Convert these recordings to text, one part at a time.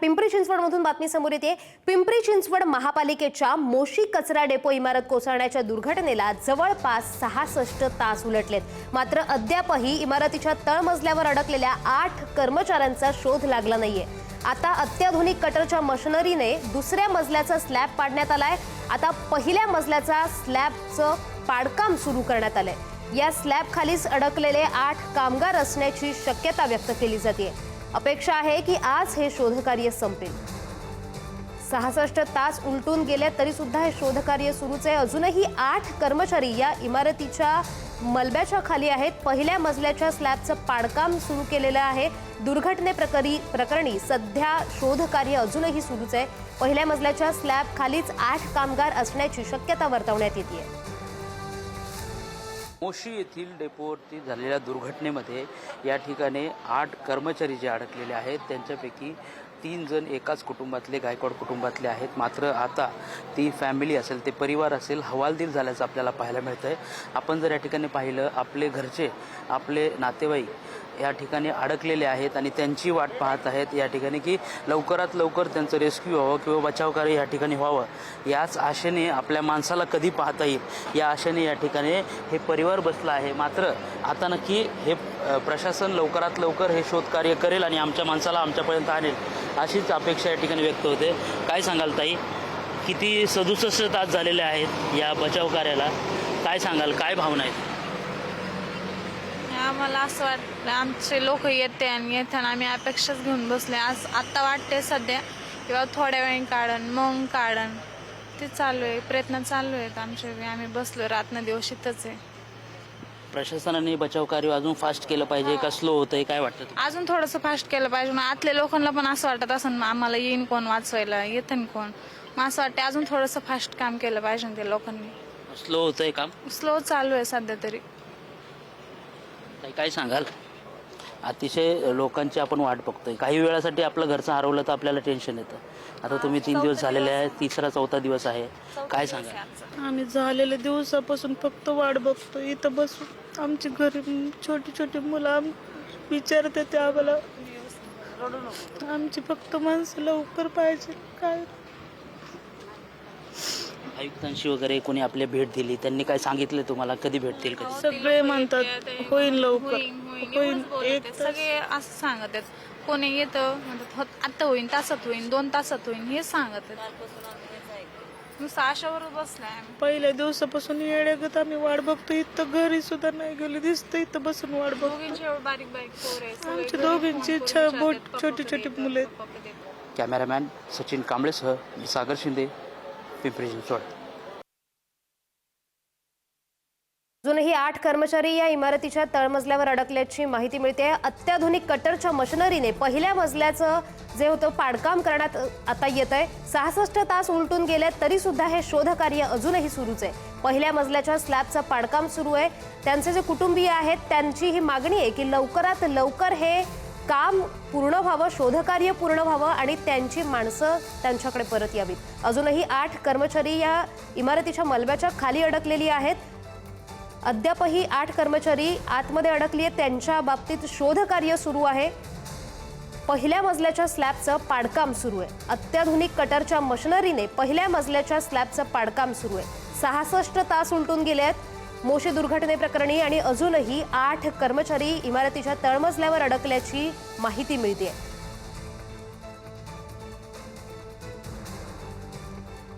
पिंपरी चिंचवडमधून बातमी समोर येते। पिंपरी चिंचवड महापालिकेच्या मोशी कचरा डेपो इमारत कोसळण्याच्या दुर्घटनेला जवळपास 66 तास उलटलेत। मात्र अद्यापही इमारतीच्या तळमजल्यावर अडकलेल्या 8 कर्मचाऱ्यांचा शोध लागला नाहीये। आता अत्याधुनिक कटरच्या मशिनरीने दुसऱ्या मजल्याचा स्लॅब पाडण्यात आलाय। आता पहिल्या मजल्याचा स्लॅबचं पाडकाम सुरू करण्यात आलंय। या स्लॅब खालीच अडकलेले 8 कामगार असण्याची शक्यता व्यक्त केली जाते। अपेक्षा आहे की आज हे शोधकार्य संपेल। 66 तास उलटून गेले तरी सुद्धा हे शोधकार्य सुरूच आहे। अजूनही 8 कर्मचारी या इमारतीच्या मलब्याच्या खाली आहेत। पहिल्या मजल्याच्या स्लॅबचं पाडकाम सुरू केलेलं आहे। दुर्घटनेप्रकरणी सध्या शोधकार्य अजूनही सुरूच आहे। पहिल्या मजल्याच्या स्लॅब खालीच 8 कामगार असण्याची शक्यता वर्तवण्यात येते। मोशी येथील डेपोवरती झालेल्या दुर्घटनेमध्ये या ठिकाणी 8 कर्मचारी जे अडकलेले आहेत त्यांच्यापैकी 3 जण एकाच कुटुंबातले गायकवाड कुटुंबातले आहेत। मात्र आता ती फॅमिली असेल ते परिवार असेल हवालदिल झाल्याचं आपल्याला पाहायला मिळतंय। आपण जर या ठिकाणी पाहिलं आपले घरचे आपले नातेवाईक या ठिकाणी अडकलेले आहेत आणि त्यांची वाट पाहत आहेत या ठिकाणी की लवकरात लवकर त्यांचं रेस्क्यू व्हावं किंवा बचावकार्य या ठिकाणी व्हावं। याच आशेने आपल्या माणसाला कधी पाहता येईल या आशेने या ठिकाणी हे परिवार बसला आहे। मात्र आता नक्की हे प्रशासन लवकरात लवकर हे शोधकार्य करेल आणि आमच्या माणसाला आमच्यापर्यंत आणेल अशीच अपेक्षा या ठिकाणी व्यक्त होते। काय सांगाल ताई, किती 67 तास झालेले आहेत या बचाव कार्याला, काय सांगाल, काय भावना आहेत? आम्हाला असं वाटतं आमचे लोक येते आणि येताना आम्ही अपेक्षाच घेऊन बसले। आज आत्ता वाटते सध्या किंवा थोड्या वेळी काढण मग काढण ते चालू आहे, प्रयत्न चालू आहेत आमचे। आम्ही बसलो रात्रंदिवस इथंच आहे। प्रशासनाने बचाव कार्य अजून फास्ट केलं पाहिजे का स्लो होतंय, काय वाटतं? अजून थोडंसं फास्ट केलं पाहिजे। मग आतल्या लोकांना पण असं वाटत असं आम्हाला येईन कोण वाचवायला, येतं कोण, मग असं वाटतं अजून थोडंसं फास्ट काम केलं पाहिजे ते लोकांनी। स्लो होतंय काम, स्लो चालू आहे सध्या तरी। काय सांगाल? अतिशय लोकांची आपण वाट बघतोय। काही वेळासाठी आपलं घरचं हरवलं तर आपल्याला टेन्शन येतं। आता तुम्ही 3 दिवस झालेले आहे, 3रा-4था दिवस आहे, काय सांगाल? आम्ही झालेल्या दिवसापासून फक्त वाट बघतो इथं बसून। आमची घरी छोटी छोटी मुलं विचारते ते आम्हाला, आमची फक्त माणसं लवकर पाहिजे। काय आयुक्तांशी वगैरे कोणी आपल्या भेट दिली, त्यांनी काय सांगितलं तुम्हाला, कधी भेटतील? कधी? सगळे म्हणतात होईल लवकर होईल, सगळे असं सांगत आहेत। कोणी येतं म्हणतात आता होईन, तासात होईन, 2 तासात होईन, हे सांगत आहेत। नुसतं आशावर बसलाय। पहिल्या दिवसापासून येड्यागत आम्ही वाट बघतो। इथं घरी सुद्धा नाही गेलो, दिसतं इथं बसून वाट बघतो। बारीक बारीक पोरं आहेत, आमची दोघींची इच्छा छोटी छोटी मुलं आहेत। कॅमेरामॅन सचिन कांबळेसह सागर शिंदे, पिंपरी चिंचवड। अजूनही 8 कर्मचारी या इमारतीच्या तळमजल्यावर अडकल्याची माहिती मिळते। अत्याधुनिक कटरच्या मशिनरीने पहिल्या मजल्याचं जे होतं पाडकाम करण्यात आता येत आहे। 66 तास उलटून गेले तरी सुद्धा हे शोधकार्य अजूनही सुरूच आहे। पहिल्या मजल्याच्या स्लॅबचं पाडकाम सुरू आहे। त्यांचे जे कुटुंबीय आहेत त्यांची ही मागणी आहे की लवकरात लवकर हे काम पूर्ण व्हावं, शोधकार्य पूर्ण व्हावं आणि त्यांची माणसं त्यांच्याकडे परत यावीत। अजूनही 8 कर्मचारी या इमारतीच्या मलब्याच्या खाली अडकलेली आहेत। अद्यापही 8 कर्मचारी आतमध्ये अडकली आहेत, त्यांच्या बाबतीत शोधकार्य सुरू आहे। पहिल्या मजल्याच्या स्लॅबचं पाडकाम सुरू आहे। अत्याधुनिक कटरच्या मशिनरीने पहिल्या मजल्याच्या स्लॅबचं पाडकाम सुरू आहे। 66 तास उलटून गेले आहेत मोशी दुर्घटनेप्रकरणी आणि अजूनही 8 कर्मचारी इमारतीच्या तळमजल्यावर अडकल्याची माहिती मिळते।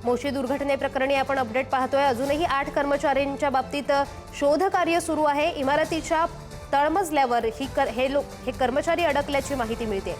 मोशी दुर्घटनेप्रकरणी आपण अपडेट पाहतोय। अजूनही 8 कर्मचाऱ्यांच्या बाबतीत शोधकार्य सुरू आहे। इमारतीच्या तळमजल्यावर हे कर्मचारी अडकल्याची माहिती मिळते।